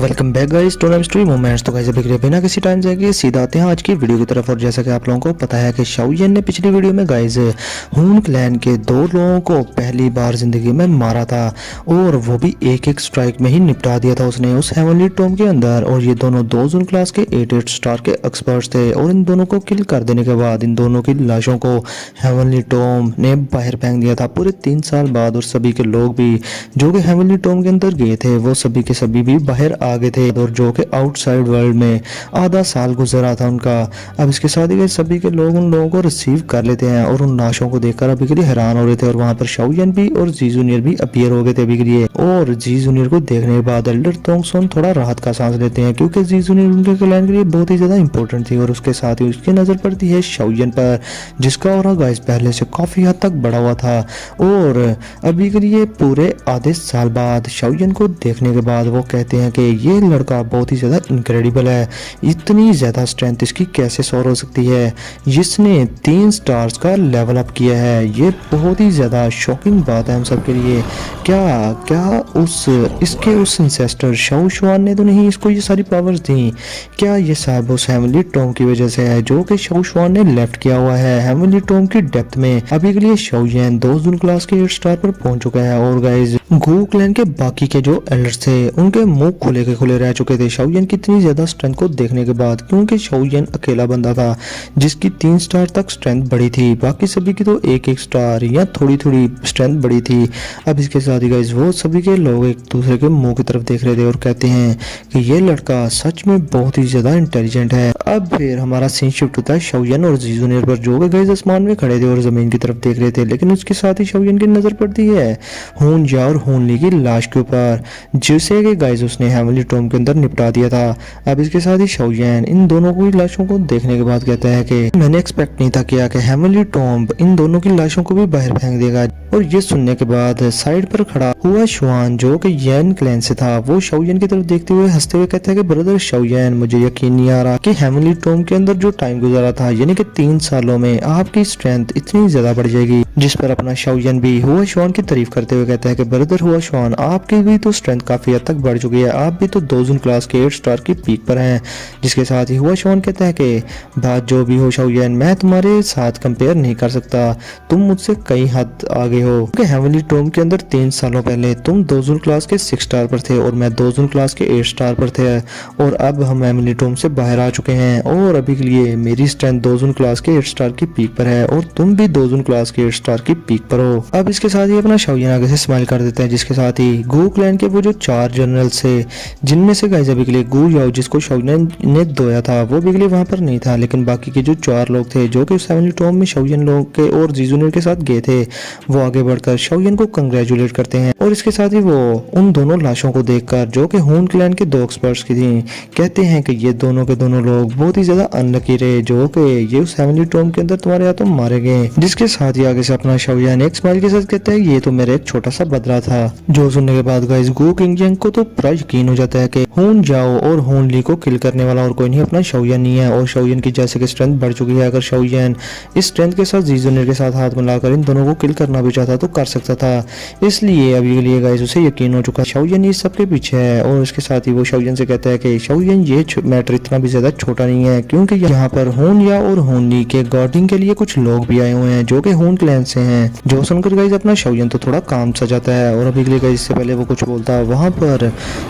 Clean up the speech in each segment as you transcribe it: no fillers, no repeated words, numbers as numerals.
So welcome back guys to live story moments. तो guys अभी बिना किसी टाइम जाएंगे सीधा आते हैं आज की वीडियो की तरफ। और जैसा कि आप लोगों को पता है कि शाओयन ने पिछली वीडियो में गाइस हून क्लैन के 2 लोगों को पहली बार जिंदगी में मारा था और वो भी एक एक स्ट्राइक में ही निपटा दिया था उसने उस हेवनली टॉम के अंदर। और ये दोनों 2 जून क्लास के 8 स्टार के एक्सपर्ट्स थे और इन दोनों को किल कर देने के बाद इन दोनों की लाशों को हेवनली टॉम ने बाहर फेंक दिया था पूरे 3 साल बाद। और सभी के लोग भी जो कि हेवनली टॉम के अंदर गए थे वो सभी के सभी भी बाहर आ गए थे और जो कि आउटसाइड वर्ल्ड में आधा साल गुजरा था उनका। अब इसके साथ ही सभी के लोग उन लोगों को रिसीव कर लेते हैं और उन लाशों को देखकर अभी के लिए हैरान हो रहे थे। और वहां पर शाओयन भी और जी जूनियर भी अपीयर हो गए थे अभी के लिए। और जी जूनियर को देखने के बाद एल्डर तोंगसोन थोड़ा राहत का सांस लेते हैं क्योंकि जी जूनियर उनके क्लैन के लिए बहुत ही ज्यादा इंपॉर्टेंट थी। और उसके साथ ही उसकी नजर पड़ती है शाओयन पर जिसका और गाइस पहले से काफी हद तक बढ़ा हुआ था। और अभी के लिए पूरे आधे साल बाद शाओयन को देखने के बाद वो कहते हैं कि ये लड़का बहुत ही ज़्यादा इनक्रेडिबल है, इतनी ज़्यादा स्ट्रेंथ इसकी कैसे सोर हो सकती है, जिसने 3 स्टार्स का लेवल अप किया है। ये बहुत ही ज़्यादा शॉकिंग बात है हम सब के लिए। क्या क्या उस इंसेस्टर शाओ शुआन ने तो नहीं इसको ये सारी पावर्स दी? क्या ये साहब उस हेवनली टॉम की वजह से है जो कि शाओ शुआन ने लेफ्ट किया हुआ है हेवनली टॉम की डेप्थ में? अभी के लिए शाओयन 2 जून क्लास के 8 स्टार पर पहुंच चुका है। और गाइस गू क्लैन के बाकी के जो एल्डर्स थे उनके मुंह खुले के खुले रह चुके थे शाओयन की इतनी ज्यादा स्ट्रेंथ को देखने के बाद, क्योंकि शाओयन अकेला बंदा था जिसकी 3 स्टार तक स्ट्रेंथ बढ़ी थी, बाकी सभी की तो 1-1 स्टार या थोड़ी थोड़ी स्ट्रेंथ बढ़ी थी। अब इसके साथ ही गाइस वो सभी के लोग एक दूसरे के मुंह की तरफ देख रहे थे और कहते हैं कि ये लड़का सच में बहुत ही ज्यादा इंटेलिजेंट है। अब फिर हमारा सीन शिफ्ट होता है शाओयन और जी जूनियर पर जो गाइस आसमान में खड़े थे और जमीन की तरफ देख रहे थे। लेकिन उसके साथ ही शाओयन की नजर पड़ती है हून जा और हून ली की लाश के ऊपर जिसे कि गाइस उसने हेवनली टॉम के अंदर निपटा दिया था। अब इसके साथ ही शाओयन इन दोनों की लाशों को देखने के बाद कहता है कि मैंने एक्सपेक्ट नहीं था किया कि हेवनली टॉम इन दोनों की लाशों को भी बाहर फेंक देगा। और ये सुनने के बाद साइड पर खड़ा हुआ शुआन जो कि येन क्लैन से था वो शाओयन की तरफ देखते हुए हंसते हुए कहता है कि ब्रदर शाओयन, मुझे यकीन नहीं आ रहा कि हेवनली टॉम के अंदर जो टाइम गुजारा था यानी कि 3 सालों में आपकी स्ट्रेंथ इतनी ज्यादा बढ़ जाएगी। जिस पर अपना शाओयन भी हुआ शुआन की तारीफ करते हुए कहता है कि ब्रदर हुआ शुआन, आपकी भी तो स्ट्रेंथ काफी हद तक बढ़ चुकी है, आप भी तो 2 जून क्लास के 8 स्टार की पीक पर हैं। जिसके साथ ही हुआ शुआन कहता है कि बात जो भी हो शाओयन, मैं तुम्हारे साथ कंपेयर नहीं कर सकता, तुम मुझसे कई हद आगे हो। क्योंकि हेवनली टॉम के अंदर 3 सालों पहले तुम 2 जून क्लास के 6 स्टार पर थे और मैं 2 जून क्लास के 8 स्टार पर थे। और अब हम हेवनली टॉम से बाहर आ चुके हैं और अभी के लिए मेरी स्ट्रेंथ 2 जून क्लास के 8 स्टार की पीक पर है और तुम भी 2 जून क्लास के 8 स्टार की पीक पर हो। अब इसके साथ ही अपना शाओयन आगे से स्माइल कर देता है। जिसके साथ ही गू क्लैन के वो जो 4 जनरल्स थे जिनमें से गाइस अभी के लिए गू याओ जिसको शाओयन ने धोया था वो भी के लिए वहां पर नहीं था, लेकिन बाकी के जो 4 लोग थे जो कि हेवनली टॉम में शाओयन लोग के और जी जूनियर के साथ गए थे वो आगे बढ़कर शाओयन को कंग्रेचुलेट करते हैं। और इसके साथ ही वो उन दोनों लाशों को देखकर जो कि हून क्लैन के 2 एक्सपर्ट्स की थी कहते हैं कि ये दोनों के दोनों लोग बहुत ही ज्यादा अनलकी रहे जो कि ये उस हेवनली टॉम के अंदर तुम्हारे हाथों मारे गए। जिसके साथ ही आगे से अपना शाओयन एक स्माइल के साथ कहता है ये तो मेरा एक छोटा सा बदला था। जो सुनने के बाद गाइस गू किंगजेंग को तो पूरा यकीन हो जाता है कि हून जाओ और हून ली को किल करने वाला और कोई नहीं अपना शाओयन नहीं है। और शाओयन की जैसे कि स्ट्रेंथ बढ़ चुकी है, अगर शाओयन इस स्ट्रेंथ के साथ जी जूनियर के साथ हाथ मिलाकर इन दोनों को किल करना भी चाहता तो कर सकता था। इसलिए अभी के लिए गाइस उसे यकीन हो चुका शाओयन इस सब के पीछे है। और इसके साथ ही वो शाओयन से कहता है कि शाओयन ये मैटर इतना भी ज्यादा छोटा नहीं है क्योंकि यहाँ पर हून या और हून ली के गार्डिंग के लिए कुछ लोग भी आए हुए हैं जो कि हून क्लैन से हैं। जो सुनकर गाइस अपना शाओयन तो थोड़ा काम सा जाता है। और अभी के लिए गाइस इससे पहले वो कुछ बोलता है वहां पर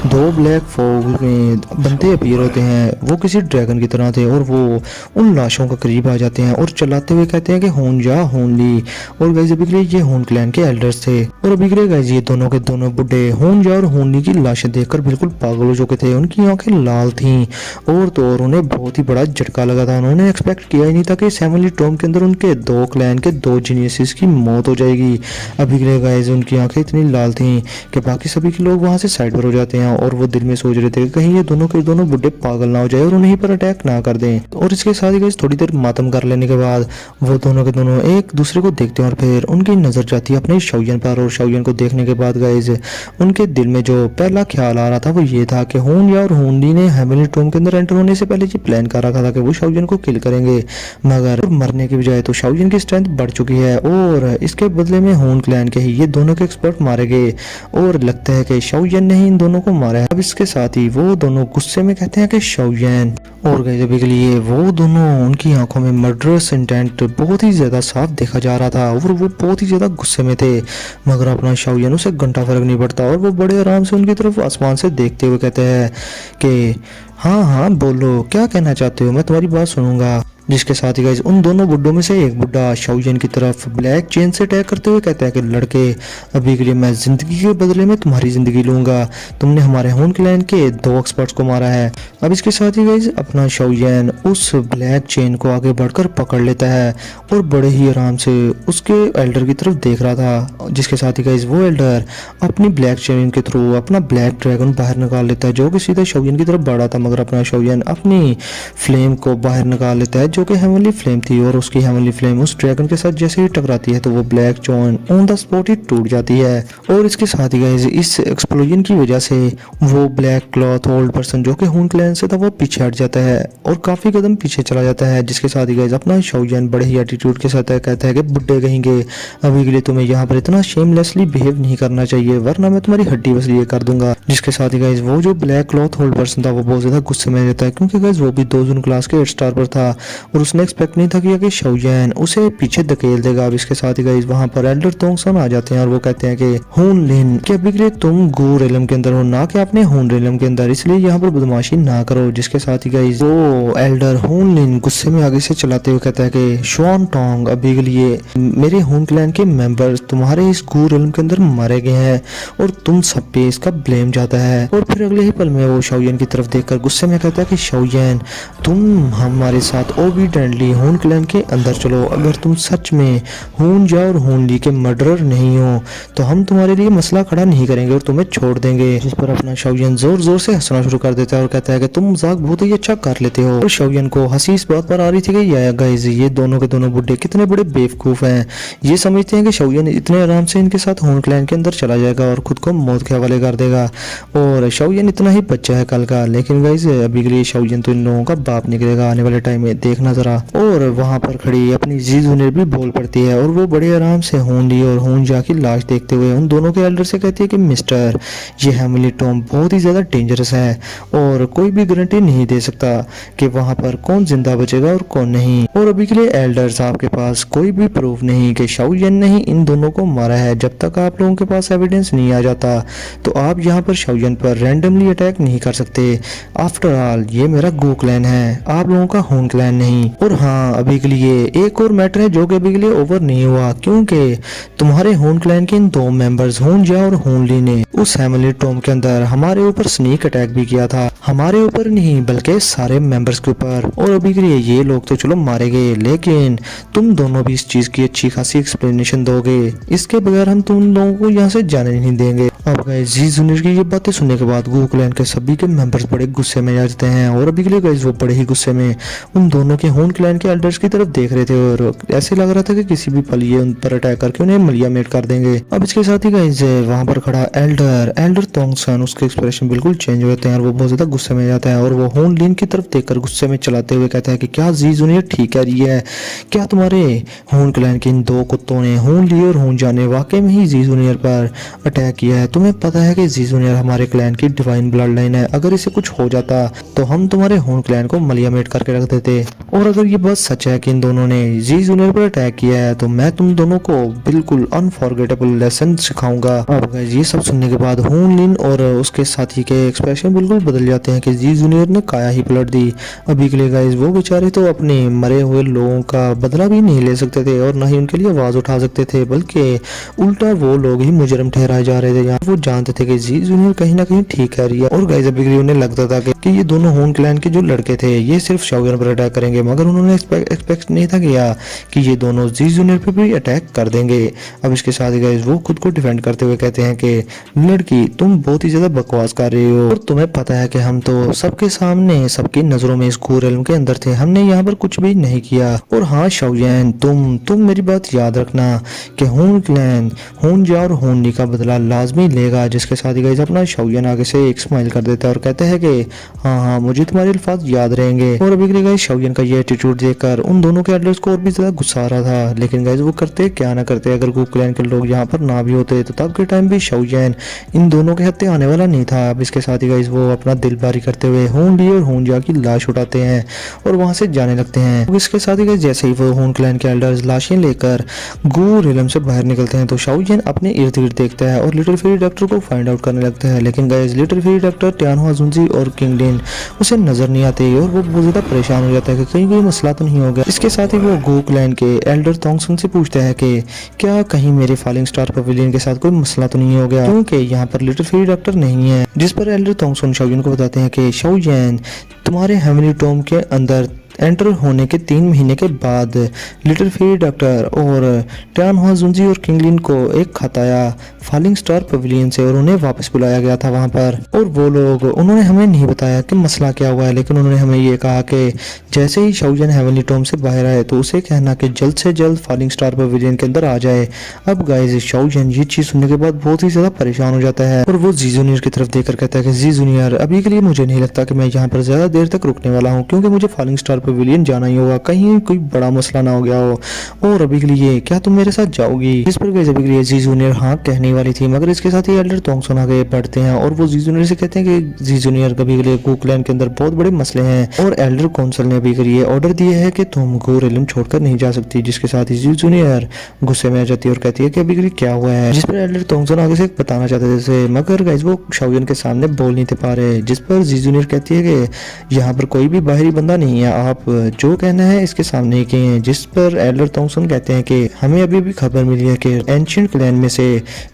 2 ब्लैक फॉग में बंदे अपीयर होते हैं, वो किसी ड्रैगन की तरह थे और वो उन लाशों के करीब आ जाते हैं और चलाते हुए कहते हैं कि हून जा हून ली। और गाइस अभी के लिए ये हून क्लैन के एल्डर्स थे। और अभी के लिए गाइस ये दोनों के दोनों बुड्ढे हून जा और हून ली की लाशें देखकर बिल्कुल पागल हो चुके थे, उनकी आंखें लाल थीं और तो और उन्हें बहुत ही बड़ा झटका लगा था। उन्होंने एक्सपेक्ट किया ही नहीं था कि हेवनली टॉम के अंदर उनके 2 क्लैन के 2 जीनियसेस की मौत हो जाएगी। अभी के लिए गाइस उनकी आंखें इतनी लाल थीं कि बाकी सभी के लोग वहां से साइड पर हो जाते हैं और वो दिल में सोच रहे थे कि कहीं ये दोनों के दोनों बुड्ढे पागल ना हो जाए और उन्हीं पर अटैक ना कर दें। और इसके साथ ही गाइस थोड़ी देर मातम कर लेने के बाद वो दोनों के दोनों एक दूसरे को देखते हैं और फिर उनकी नजर जाती है अपने शाओयन पर। और शाओयन को देखने के बाद गाइस उनके दिल में जो पहला ख्याल आ रहा था वो ये था कि हून या और हून ली ने हेवनली टॉम के अंदर एंटर होने से पहले ये प्लान कर रखा था कि वो शाओयन को किल करेंगे, मगर मरने की बजाय तो शाओयन की स्ट्रेंथ बढ़ चुकी है और इसके बदले में हून क्लैन के ही ये दोनों के एक्सपर्ट मारे गए। और लगता है कि शाओयन ने ही इन दोनों को मारा है। अब इसके साथ ही वो दोनों गुस्से में कहते हैं कि शाओयन, और गाइस अभी के लिए वो दोनों, उनकी आंखों में मर्डरस इंटेंट बहुत ही ज्यादा साफ देखा जा रहा था और वो बहुत ही ज्यादा गुस्से में थे। मगर अपना शाओयन, उसे घंटा फर्क नहीं पड़ता और वो बड़े आराम से उनकी तरफ आसमान से देखते हुए कहते हैं कि हाँ हाँ बोलो, क्या कहना चाहते हो, मैं तुम्हारी बात सुनूंगा। जिसके साथ ही गाइस उन दोनों बुड्ढों में से एक बुड्ढा शाओयन की तरफ ब्लैक चेन से अटैक करते हुए कहता है कि लड़के, अभी के लिए मैं जिंदगी के बदले में तुम्हारी जिंदगी लूंगा। तुमने हमारे हून क्लैन के 2 एक्सपर्ट्स को मारा है। अब इसके साथ ही गाइस अपना शाओयन उस ब्लैक चेन को आगे बढ़कर पकड़ लेता है और बड़े ही आराम से उसके एल्डर की तरफ देख रहा था। जिसके साथ ही गाइस वो एल्डर अपनी ब्लैक चेन के थ्रू अपना ब्लैक ड्रैगन बाहर निकाल लेता है, जो कि सीधा शाओयन की तरफ बढ़ा था। मगर अपना शाओयन अपनी फ्लेम को बाहर निकाल लेता है, जो कि हेवनली फ्लेम थी, और उसकी हेवनली फ्लेम उस ड्रैगन के साथ जैसे ही टकराती है तो वो black chain on the spot ही टूट जाती है। और इसके साथ ही गाइस इस एक्सप्लोजन की वजह से वो ब्लैक क्लॉथ ओल्ड पर्सन जो कि हून क्लैन से था वो पीछे हट जाता है और काफी कदम पीछे चला जाता है। जिसके साथ ही गाइस अपना शाओयन बड़े ही एटीट्यूड के साथ कहता है कि बुड्ढे कहेंगे, अभी के लिए तुम्हें यहाँ पर इतना शेमलेसली बिहेव नहीं करना चाहिए, वरना मैं तुम्हारी हड्डी वसलीए कर दूंगा। जिसके साथ ही गाइस वो जो ब्लैक क्लॉथ होल्ड पर्सन था वो बहुत ज्यादा गुस्से में रहता है, क्योंकि गाइस वो भी 2 जून क्लास के 8 स्टार पर था और उसने एक्सपेक्ट नहीं था कि शाओयन उसे पीछे धकेल देगा। अब इसके साथ ही गाइस वहां पर एल्डर तोंगसन आ जाते हैं और वो कहते हैं कि हून लिन, कि अभी के लिए तुम गू रेलम के अंदर हो, ना कि अपने हून रेलम के अंदर, इसलिए यहाँ पर बदमाशी ना करो। जिसके साथ ही गाइस वो एल्डर हून लिन गुस्से में आगे से चलाते हुए कहता है कि शुआन टोंग, अभी के लिए मेरे हून क्लैन के मेंबर्स तुम्हारे इस गू रेलम के अंदर मारे गए हैं और तुम सब पे इसका ब्लेम जाता है। और फिर अगले ही पल में वो शाओयन की तरफ देखकर गुस्से में कहता है कि शाओयन, तुम हमारे साथ ओबीडेंटली हून क्लैन के अंदर चलो। अगर तुम सच में हून जा और हून ली के मर्डरर नहीं हो तो हम तुम्हारे लिए मसला खड़ा नहीं करेंगे और तुम्हें छोड़ देंगे। जिस पर अपना शाओयन जोर जोर से हंसना शुरू कर देता है और कहता है कि तुम मजाक बहुत ही अच्छा कर लेते हो। और शाओयन को हंसी इस बात पर आ रही थी कि गाइस ये दोनों के दोनों बुड्ढे कितने बड़े बेवकूफ हैं। ये समझते हैं कि शाओयन इतने आराम से इनके साथ हून क्लैन के अंदर चला जाएगा और खुद को मौत के हवाले कर देगा। और शाओयन इतना ही बच्चा है कल का, लेकिन गाइस अभी के लिए शाओयन तो इन लोगों का बाप निकलेगा आने वाले टाइम में, देखना जरा। और वहां पर खड़ी अपनी जी जूनियर भी बोल पड़ती है और वो बड़े आराम से हून ली और हून जा की लाश देखते हुए उन दोनों के एल्डर से कहती है कि मिस्टर, ये हेवनली टॉम बहुत ही ज्यादा डेंजरस है और कोई भी गारंटी नहीं दे सकता कि वहां पर कौन जिंदा बचेगा और कौन नहीं। और अभी के लिए एल्डर साहब के पास कोई भी प्रूफ नहीं कि शाओयन ने ही इन दोनों को मारा है। जब तक आप लोगों के पास एविडेंस नहीं आ जाता तो आप यहाँ पर शाओयन पर रैंडमली अटैक नहीं कर सकते। आफ्टर ऑल ये मेरा गो क्लैन है, आप लोगों का हून क्लैन नहीं। और हाँ, अभी के लिए एक और मैटर है जो कि अभी के लिए ओवर नहीं हुआ, क्योंकि तुम्हारे हून क्लैन के इन 2 मेंबर्स हून जा और हून ली ने उस हेवनली टॉम के अंदर हमारे ऊपर स्नीक अटैक भी किया था। हमारे ऊपर नहीं बल्कि सारे मेंबर्स के ऊपर। और अभी के लिए ये लोग तो चलो मारे गए, लेकिन तुम दोनों भी इस चीज की अच्छी खासी एक्सप्लेनेशन दोगे, इसके बगैर हम तुम लोगों को यहाँ से जाने नहीं देंगे। अब गाइस जी जूनियर की ये बातें सुनने के बाद गो क्लैन के सभी के मेंबर्स बड़े गुस्से में आ जाते हैं और अभी के लिए गाइस वो बड़े ही गुस्से में उन दोनों के हून क्लैन के एल्डर्स की तरफ देख रहे थे और ऐसे लग रहा था कि किसी भी पल ये उन पर अटैक करके उन्हें मलिया मेट कर देंगे। अब इसके साथ ही गाइस वहां पर खड़ा एल्डर तोंगसन, उसके एक्सप्रेशन बिल्कुल चेंज हो जाते हैं और वो बहुत ज्यादा गुस्से में जाता है और वो हून लिन की तरफ देखकर गुस्से में चलाते हुए कहता है कि क्या जी जूनियर ठीक कह रही है, क्या तुम्हारे हून क्लैन के इन 2 कुत्तों ने हून ली और हून जाने वाकई में ही जी जूनियर पर अटैक किया है। तुम्हें पता है कि जी जूनियर हमारे क्लैन की डिवाइन ब्लड लाइन है, अगर इसे कुछ हो जाता तो हम तुम्हारे हून क्लैन को मलिया मेट करके रख देते। और अगर ये बात सच है कि इन दोनों ने जी जूनियर पर अटैक किया है तो मैं तुम दोनों को बिल्कुल अनफॉरगेटेबल लेसन सिखाऊंगा। अब गाइस ये सब सुनने के बाद हून लिन और उसके साथी के एक्सप्रेशन बिल्कुल बदल जाते हैं कि जी जूनियर ने काया ही पलट दी। अभी के लिए गाइस वो बेचारे तो अपने मरे हुए लोगों का बदला भी नहीं ले सकते थे और न ही उनके लिए आवाज उठा सकते थे, बल्कि उल्टा वो लोग ही मुजरम ठहराए जा रहे थे। यहाँ वो जानते थे कि जी जूनियर कहीं ना कहीं ठीक कह रही है। और गाइस अभी के लिए उन्हें लगता था कि ये दोनों हून क्लैन के जो लड़के थे ये सिर्फ शाओयन पर अटैक करेंगे, मगर उन्होंने एक्सपेक्ट नहीं था किया कि ये दोनों जी जूनियर पे भी अटैक कर देंगे। अब इसके साथ ही गाइस वो खुद को डिफेंड करते हुए कहते हैं कि लड़की तुम बहुत ही ज्यादा बकवास कर रही हो और तुम्हें पता है कि हम तो सबके सामने सबकी नजरों में इस रेलम के अंदर थे, हमने यहाँ पर कुछ भी नहीं किया। और हाँ शाओयन, तुम मेरी बात याद रखना कि हून क्लैन हून जा और हून ली का बदला लाजमी लेगा, जिसके साथ ही गाइस अपना शाओयन आगे से एक स्माइल कर देता है और कहता है कि हाँ हाँ मुझे तुम्हारे अल्फाज याद रहेंगे। और अभी के लिए गाइस शाओयन का ये एटीट्यूड देखकर उन दोनों के एल्डर्स को और भी ज्यादा गुस्सा आ रहा था, लेकिन गाइस वो करते क्या ना करते, अगर गू क्लैन के लोग यहाँ पर ना भी होते तो तब के टाइम भी शाओयन इन दोनों के हत्या आने वाला नहीं था। अब इसके साथ ही गाइस वो अपना दिल बारी करते हुए हून ली और हून जा की लाश उठाते हैं और वहां से जाने लगते हैं। तो इसके साथ ही गाइस जैसे ही वो हून क्लैन के एल्डर्स लाशें लेकर गू रिलम से बाहर निकलते हैं तो शाओयन अपने इर्द गिर्द देखता है और लिटिल फेरी डॉक्टर को फाइंड आउट करने लगता है, लेकिन गाइस लिटिल फेरी डॉक्टर टियानहुआ जुनजी और किंग लिन उसे नजर नहीं आते और वो बहुत ज्यादा परेशान हो जाता है कि कहीं कोई मसला तो नहीं हो गया। इसके साथ ही वो गू क्लैन के एल्डर तोंगसन से पूछता है कि क्या कहीं मेरे फॉलिंग स्टार पवेलियन के साथ कोई मसला तो नहीं हो गया, क्योंकि यहाँ पर लिटिल फेरी डॉक्टर नहीं है। जिस पर एल्डर तोंगसन शाओयन को बताते हैं कि शाओयन तुम्हारे हेवनली टॉम के अंदर एंटर होने के 3 महीने के बाद लिटिल फेरी डॉक्टर और टियानहुआ जुनजी और किंग लिन को एक खत आया फॉलिंग स्टार पवेलियन से और उन्हें वापस बुलाया गया था वहां पर। और वो लोग उन्होंने हमें नहीं बताया कि मसला क्या हुआ है, लेकिन उन्होंने हमें ये कहा कि जैसे ही शाओयन हेवनली टॉम से बाहर आए तो उसे कहना कि जल्द से जल्द फॉलिंग स्टार पवेलियन के अंदर आ जाए। अब गाइस शाओयन ये चीज सुनने के बाद बहुत ही ज्यादा परेशान हो जाता है और वो जी जूनियर की तरफ देखकर कहता है कि जी जूनियर अभी के लिए मुझे नहीं लगता कि मैं यहाँ पर ज्यादा देर तक रुकने वाला हूँ, क्योंकि मुझे फॉलिंग स्टार पवेलियन जाना ही होगा, कहीं कोई बड़ा मसला ना हो गया हो। और अभी के लिए क्या तुम मेरे साथ जाओगी? इस पर गाइस अभी के लिए जी जूनियर हाँ कहने वाली थी, मगर इसके साथ ही एल्डर तोंगसन आगे बढ़ते हैं और वो जी जूनियर से कहते हैं कि जी जूनियर कभी के लिए गू क्लैन के अंदर बहुत बड़े मसले हैं और एल्डर काउंसिल ने अभी के लिए ऑर्डर दिया है कि तुम गू रिलम छोड़कर नहीं जा सकती। जिसके साथ ही जी जूनियर गुस्से में आ जाती है और कहती है कि अभी के लिए क्या हुआ है, जिस पर एल्डर तोंगसन आगे से बताना चाहते थे, मगर गाइस वो शाओयन के सामने बोल नहीं पा रहे। जिस पर जी जूनियर कहती है कि यहाँ पर कोई भी बाहरी बंदा नहीं है, आप जो कहना है इसके सामने ही कहें। जिस पर एल्डर तोंगसन कहते हैं कि हमें अभी भी खबर मिली है कि एंशिएंट क्लैन में से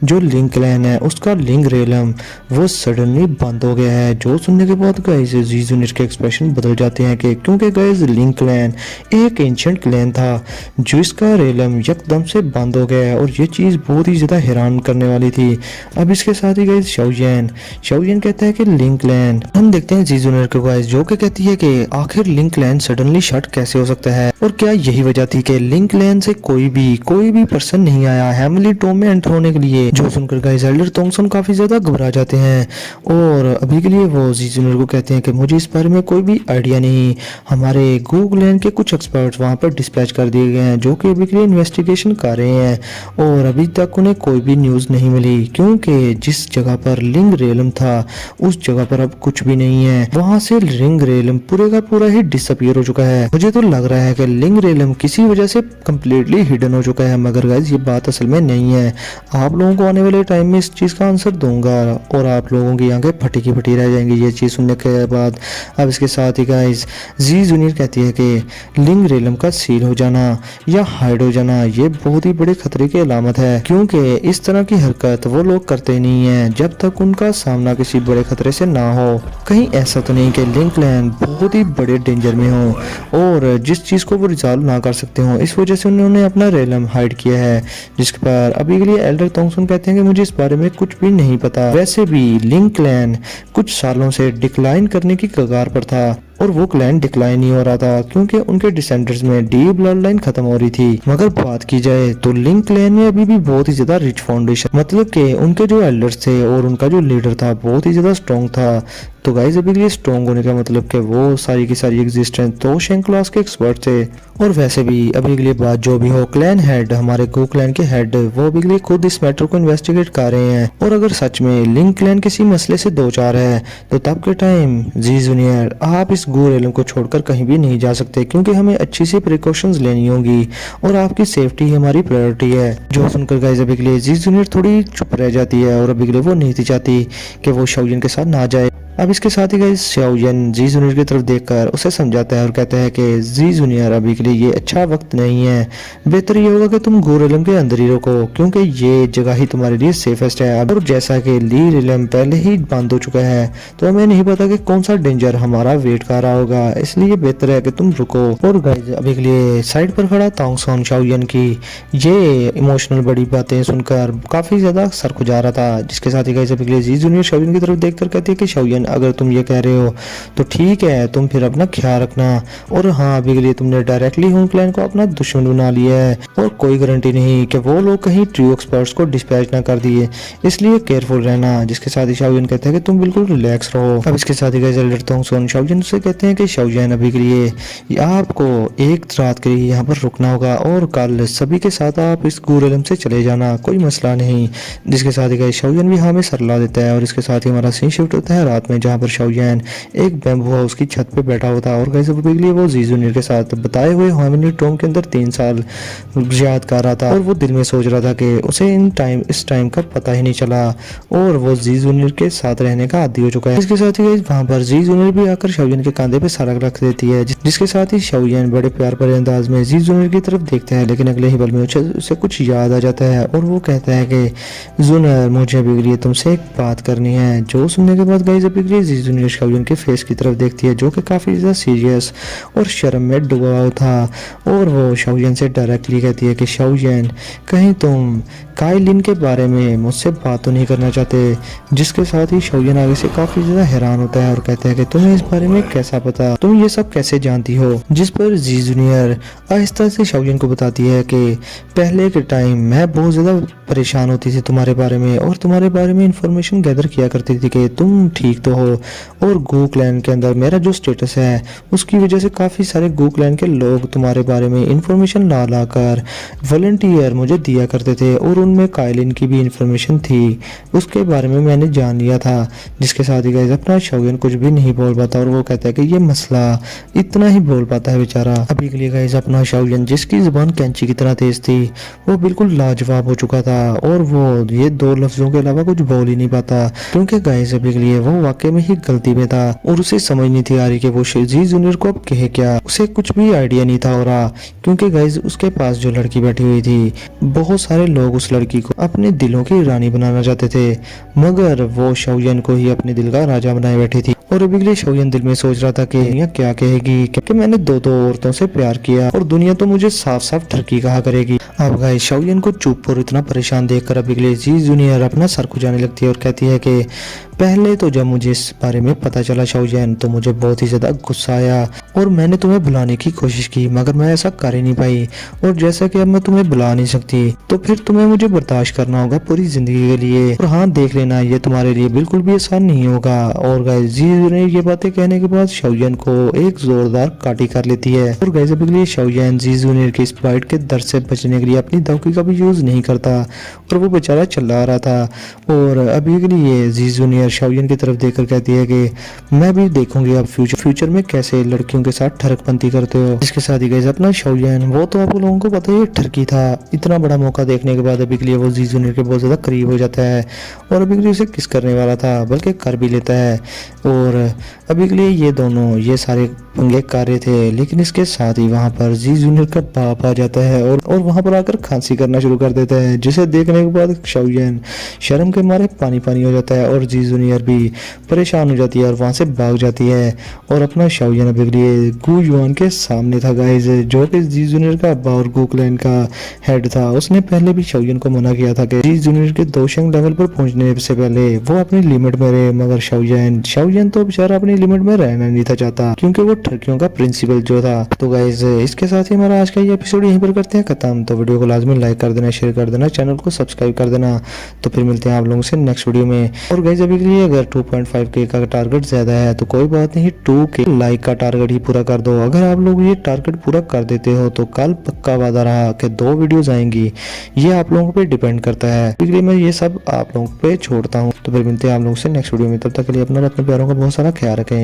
जो लिंक क्लैन है उसका लिंक रेलम वो सडनली बंद हो गया है। जो सुनने के बाद गाइस जी जूनियर के एक्सप्रेशन बदल जाते हैं कि क्योंकि गाइस लिंक क्लैन एक एंशिएंट क्लैन था जिसका रेलम एकदम से बंद हो गया है और ये चीज बहुत ही ज्यादा हैरान करने वाली थी। अब इसके साथ ही गाइस शाओयन कहता है कि लिंक क्लैन, हम देखते हैं जी जूनियर को गाइस जो कि कहती है कि आखिर लिंक क्लैन सडनली शट कैसे हो सकता है और क्या यही वजह थी कि लिंक क्लैन से कोई भी पर्सन नहीं आया हेवनली टॉम में एंटर होने के लिए। जो सुनकर गाइस एल्डर तोंगसन काफी ज्यादा घबरा जाते हैं और अभी के लिए वो जी जूनियर को कहते हैं कि मुझे इस बारे में कोई भी आइडिया नहीं, हमारे गू क्लैन के कुछ एक्सपर्ट्स वहां पर डिस्पैच कर दिए गए हैं जो कि अभी के लिए इन्वेस्टिगेशन कर रहे हैं और अभी तक उन्हें कोई भी न्यूज नहीं मिली, क्योंकि जिस जगह पर लिंग रेलम था उस जगह पर अब कुछ भी नहीं है, वहां से लिंग रेलम पूरे का पूरा ही डिसअपीयर हो चुका है। मुझे तो लग रहा है कि लिंग रेलम किसी वजह से कम्प्लीटली हिडन हो चुका है, मगर गाइस ये बात असल में नहीं है। आप लोगों को आने वाले टाइम में इस चीज का आंसर दूंगा और आप लोगों की आंखें फटी की फटी रह जाएंगी ये चीज सुनने के बाद। अब इसके साथ ही गाइस जी जूनियर कहती है कि लिंग रेलम का सील हो जाना या हाइड हो जाना ये बहुत ही बड़े खतरे की अलामत है, क्योंकि इस तरह की हरकत वो लोग करते नहीं है जब तक उनका सामना किसी बड़े खतरे से ना हो। कहीं ऐसा तो नहीं कि लिंक क्लैन बहुत ही बड़े डेंजर में हो और जिस चीज को वो रिजॉल्व ना कर सकते हो, इस वजह से उन्होंने अपना रेलम हाइड किया है। जिसके पर अभी के लिए एल्डर तोंगसन कहते हैं कि मुझे इस बारे में कुछ भी नहीं पता। वैसे भी लिंक क्लैन कुछ सालों से डिक्लाइन करने की कगार पर था और वो क्लैन डिक्लाइन ही हो रहा था क्योंकि उनके डिसेंडर्स में डी ब्लड लाइन खत्म हो रही थी। मगर बात की जाए तो लिंक क्लैन में अभी भी बहुत ही ज्यादा रिच फाउंडेशन, मतलब कि उनके जो एल्डर्स थे और उनका जो लीडर था बहुत ही ज्यादा स्ट्रॉन्ग था। तो गाइस अभी के लिए स्ट्रॉन्ग होने का मतलब कि वो सारी की सारी एग्जिस्टेंस तो शेंग क्लास के एक्सपर्ट थे। और वैसे भी अभी के लिए बात जो भी हो, क्लैन हेड हमारे गो क्लैन के हेड वो अभी के लिए खुद इस मैटर को इन्वेस्टिगेट कर रहे हैं और अगर सच में लिंक क्लैन किसी मसले से दो चार है तो तब के टाइम जी जूनियर आप इस गो रेलम को छोड़कर कहीं भी नहीं जा सकते, क्योंकि हमें अच्छी सी प्रिकॉशंस लेनी होगी और आपकी सेफ्टी हमारी प्रायोरिटी है। जो सुनकर गाइस अभी के लिए जी जूनियर थोड़ी चुप रह जाती है और अभी के लिए वो नहीं चाहती कि वो शाओयन के साथ ना जाए। अब इसके साथ ही गाइस शाओयन जी जूनियर की तरफ देखकर उसे समझाता है और कहता है कि जी जूनियर अभी के लिए ये अच्छा वक्त नहीं है, बेहतर ये होगा कि तुम गो रेलम के अंदर ही रखो क्योंकि ये जगह ही तुम्हारे लिए सेफेस्ट है। और जैसा कि ली रेलम पहले ही बंद हो चुका है तो हमें नहीं पता कि कौन सा डेंजर हमारा वेट कर रहा होगा, इसलिए बेहतर है कि तुम रुको। और गाइस अभी के लिए साइड पर खड़ा तोंगसन शाओयन की ये इमोशनल बड़ी बातें सुनकर काफी ज्यादा सर खुजा रहा था। जिसके साथ ही गाइस अभी के लिए जी जूनियर शाओयन की तरफ देखकर कहती है कि शाओयन अगर तुम ये कह रहे हो तो ठीक है, तुम फिर अपना ख्याल रखना। और हाँ, अभी के लिए तुमने डायरेक्टली हून क्लैन को अपना दुश्मन बना लिया है और कोई गारंटी नहीं कि वो लोग कहीं ट्रू एक्सपर्ट्स को डिस्पैच ना कर दिए, इसलिए केयरफुल रहना। जिसके साथ ही शाओजिन कहते हैं कि तुम बिल्कुल रिलैक्स रहो। अब इसके साथ ही गाइस लड़ता हूँ शाओजिन से कहते हैं कि शाओजिन अभी के लिए आपको एक रात के लिए यहाँ पर रुकना होगा और कल सभी के साथ आप इस गुरेलम से चले जाना, कोई मसला नहीं। जिसके साथ ही गाइस शाओजिन भी हमें सरला देता है और इसके साथ ही हमारा सीन शिफ्ट होता है रात में, जहाँ पर शाओजिन एक बैम्बू हाउस की छत पे बैठा होता है और गाइस अभी के लिए वो जी जूनियर के साथ बताए हुए हार्मनी टॉम के अंदर 3 साल याद कर रहा था और वो दिल में सोच रहा था कि उसे इस टाइम का पता ही नहीं चला और वो जी जूनियर के साथ रहने का आदी हो चुका है। इसके साथ ही वहाँ पर जी जूनियर भी आकर शाओजिन के कंधे पे सर रख देती है, जिसके साथ ही शाओजिन बड़े प्यार भरे अंदाज में जी जूनियर की तरफ देखता है, लेकिन अगले ही पल में उसे कुछ याद आ जाता है और वो कहता है कि जूनियर मुझे अभी के लिए तुमसे एक बात करनी है। जो सुनने के बाद गाइस अभी के लिए जी जूनियर शाओजिन के फेस की तरफ देखती है, जो कि काफी ज्यादा सीरियस और शर्म में डूबा हुआ था और वो शाओजिन से डायरेक्टली कहती है कि शाओजिन कहीं तुम काइलिन के बारे में मुझसे बात तो नहीं करना चाहते। जिसके साथ ही शाओजिन आगे से काफी ज्यादा हैरान होता है और कहता है कि तुम्हें इस बारे में कैसा पता, तुम ये सब कैसे जानती हो। जिस पर जी जूनियर आहिस्ता से शाओजिन को बताती है कि पहले के टाइम मैं बहुत ज्यादा परेशान होती थी तुम्हारे बारे में और तुम्हारे बारे में इंफॉर्मेशन गैदर किया करती थी कि तुम ठीक तो हो, और गू क्लैन के अंदर मेरा जो स्टेटस है उसकी वजह से काफी सारे गू क्लैन के लोग तुम्हारे बारे में इंफॉर्मेशन ला ला कर वॉलंटियर मुझे दिया करते थे और उनमें काइलिन की भी इंफॉर्मेशन थी, उसके बारे में मैंने जान लिया था। जिसके साथ ही गाइस अपना शाओजिन कुछ भी नहीं बोल पाता और वो कहता है कि ये मसला इतना ही बोल पाता है बेचारा। अभी के लिए गाइस अपना शाओजिन जिसकी जुबान कैंची की तरह तेज थी वो बिल्कुल लाजवाब हो चुका था और वो ये 2 लफ्जों के अलावा कुछ बोल ही नहीं पाता, क्योंकि गाइस अभी के लिए वो वाकई में ही गलती में था और उसे समझ नहीं थी आ रही कि वो जी जूनियर को अब कहे क्या। उसे कुछ भी आइडिया नहीं था हो रहा, क्योंकि गाइस उसके पास जो लड़की बैठी हुई थी बहुत सारे लोग उस लड़की को अपने दिलों की रानी बनाना चाहते थे, मगर वो शाओजिन को ही अपने दिल का राजा बनाए बैठी थी। और अभी के लिए शाओजिन दिल में सोच रहा था कि दुनिया क्या कहेगी कि मैंने 2 औरतों से प्यार किया और दुनिया तो मुझे साफ साफ ठरकी कहा करेगी। अब गाइस शाओजिन को चुप और इतना परेशान देखकर अभी के लिए जी जूनियर अपना सर खुजाने लगती है और कहती है कि पहले तो जब मुझे इस बारे में पता चला शाओजिन तो मुझे बहुत ही ज्यादा गुस्सा आया और मैंने तुम्हें बुलाने की कोशिश की, मगर मैं ऐसा कर ही नहीं पाई। और जैसा कि अब मैं तुम्हें बुला नहीं सकती तो फिर तुम्हें मुझे बर्दाश्त करना होगा पूरी जिंदगी के लिए। और हाँ, देख लेना ये तुम्हारे लिए बिल्कुल भी आसान नहीं होगा। और गाइस जी ने ये बातें कहने के बाद शाओजिन को एक जोरदार काटी कर लेती है और गाइस अभी के लिए शाओजिन जी जूनियर के इस बाइट के दर्द से बचने के लिए अपनी दौकी का भी यूज नहीं करता और वो बेचारा चिल्ला रहा था। और अभी के लिए जी जूनियर शाओजिन की तरफ देखकर कहती है कि मैं भी देखूंगी आप फ्यूचर में कैसे लड़कियों के साथ ठरकपंती करते हो। इसके साथ ही गाइस अपना शाओजिन वो तो आप लोगों को पता ही ठरकी था, इतना बड़ा मौका देखने के बाद अभी के लिए वो जी जूनियर के बहुत ज्यादा करीब हो जाता है और अभी के लिए उसे किस करने वाला था, बल्कि कर भी लेता है। और अभी के लिए ये दोनों ये सारे पंगे कर रहे थे, लेकिन इसके साथ ही वहाँ पर जी जूनियर का बाप आ जाता है और वहाँ पर आकर खांसी करना शुरू कर देता है, जिसे देखने के बाद शाओजिन शर्म के मारे पानी पानी हो जाता है और जी जूनियर भी परेशान हो जाती है और वहाँ से भाग जाती है। और अपना शाओजिन अभी के लिए गू युआन के सामने था गाइस, जो कि जी जूनियर का अब्बा और गू क्लैन का हेड था। उसने पहले भी शाओजिन को मना किया था कि जी जूनियर के दोशंग लेवल पर पहुंचने से पहले वो अपनी लिमिट में रहे, मगर शाओजिन तो बेचारा अपनी लिमिट में रहना नहीं था चाहता, क्योंकि वो ठरकियों का प्रिंसिपल जो था। तो गाइस इसके साथ ही हमारा आज का ये एपिसोड यहीं पर करते हैं खत्म। तो वीडियो को लाजमी लाइक कर देना, शेयर कर देना, चैनल को सब्सक्राइब कर देना। तो फिर मिलते हैं आप लोगों से नेक्स्ट वीडियो में। और गाइस अभी के लिए अगर 2.5K का टारगेट ज्यादा है तो कोई बात नहीं, 2K लाइक का टारगेट ही पूरा कर दो। अगर आप लोग ये टारगेट पूरा कर देते हो तो कल पक्का वादा रहा कि 2 वीडियोस आएंगी। ये आप लोगों पे डिपेंड करता है, इसलिए मैं ये सब आप लोगों पे छोड़ता हूँ। तो फिर मिलते हैं आप लोगों से नेक्स्ट वीडियो में, तब तक के लिए अपना और अपने प्यारों का बहुत सारा ख्याल रखें।